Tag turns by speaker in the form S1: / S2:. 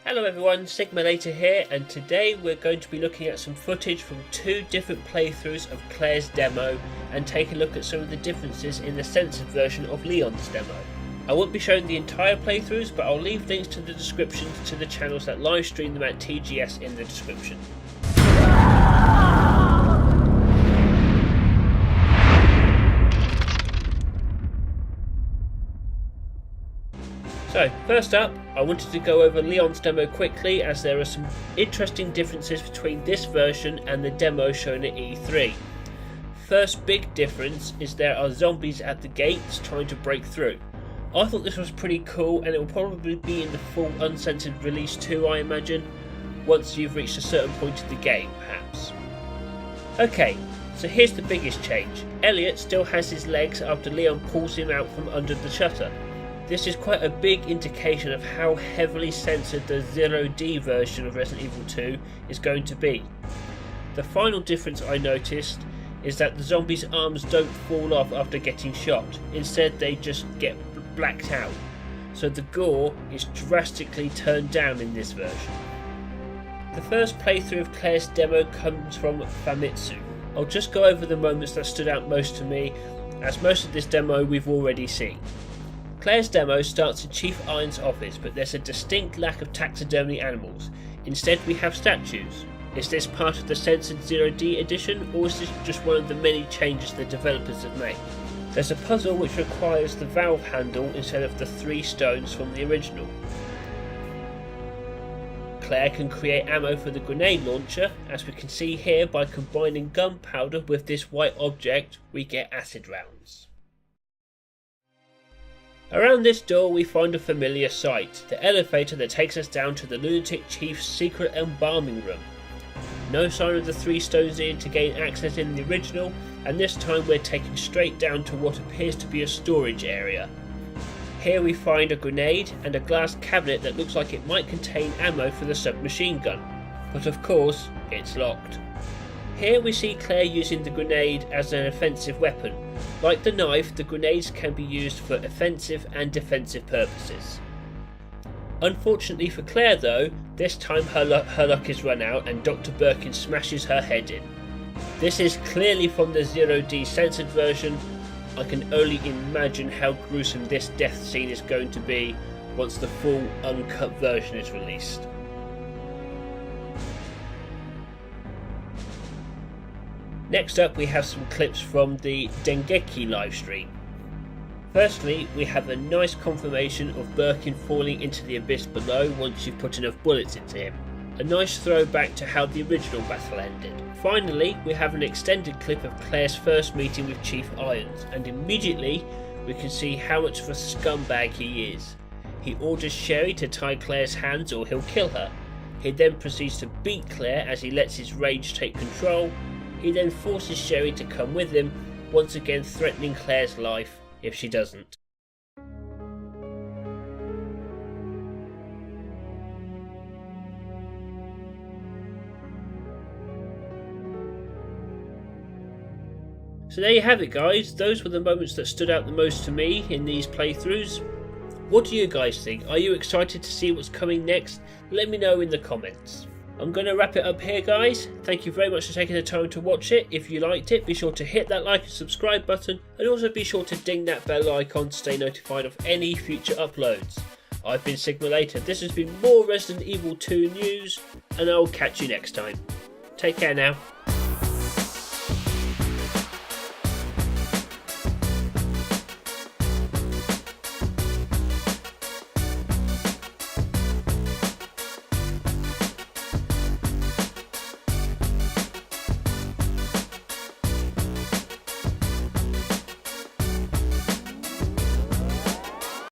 S1: Hello everyone, Sigma Later here, and today we're going to be looking at some footage from two different playthroughs of Claire's demo and take a look at some of the differences in the censored version of Leon's demo. I won't be showing the entire playthroughs, but I'll leave links to the descriptions to the channels that live stream them at TGS in the description. So, first up, I wanted to go over Leon's demo quickly as there are some interesting differences between this version and the demo shown at E3. First big difference is there are zombies at the gates trying to break through. I thought this was pretty cool, and it will probably be in the full uncensored release too, I imagine, once you've reached a certain point in the game, perhaps. Okay, so here's the biggest change. Elliot still has his legs after Leon pulls him out from under the shutter. This is quite a big indication of how heavily censored the 0D version of Resident Evil 2 is going to be. The final difference I noticed is that the zombies' arms don't fall off after getting shot. Instead, they just get blacked out. So the gore is drastically turned down in this version. The first playthrough of Claire's demo comes from Famitsu. I'll just go over the moments that stood out most to me, as most of this demo we've already seen. Claire's demo starts in Chief Iron's office, but there's a distinct lack of taxidermy animals. Instead we have statues. Is this part of the censored 0D edition, or is this just one of the many changes the developers have made? There's a puzzle which requires the valve handle instead of the 3 stones from the original. Claire can create ammo for the grenade launcher. As we can see here, by combining gunpowder with this white object we get acid rounds. Around this door we find a familiar sight, the elevator that takes us down to the Lunatic Chief's secret embalming room. No sign of the 3 stones needed to gain access in the original, and this time we're taken straight down to what appears to be a storage area. Here we find a grenade and a glass cabinet that looks like it might contain ammo for the submachine gun, but of course it's locked. Here we see Claire using the grenade as an offensive weapon. Like the knife, the grenades can be used for offensive and defensive purposes. Unfortunately for Claire though, this time her luck is run out and Dr. Birkin smashes her head in. This is clearly from the 0D censored version. I can only imagine how gruesome this death scene is going to be once the full uncut version is released. Next up we have some clips from the Dengeki livestream. Firstly, we have a nice confirmation of Birkin falling into the abyss below once you've put enough bullets into him. A nice throwback to how the original battle ended. Finally, we have an extended clip of Claire's first meeting with Chief Irons, and immediately we can see how much of a scumbag he is. He orders Sherry to tie Claire's hands or he'll kill her. He then proceeds to beat Claire as he lets his rage take control. He then forces Sherry to come with him, once again threatening Claire's life if she doesn't. So there you have it guys, those were the moments that stood out the most to me in these playthroughs. What do you guys think? Are you excited to see what's coming next? Let me know in the comments. I'm going to wrap it up here guys. Thank you very much for taking the time to watch it. If you liked it, be sure to hit that like and subscribe button, and also be sure to ding that bell icon to stay notified of any future uploads. I've been Sigma Later, this has been more Resident Evil 2 news, and I will catch you next time. Take care now.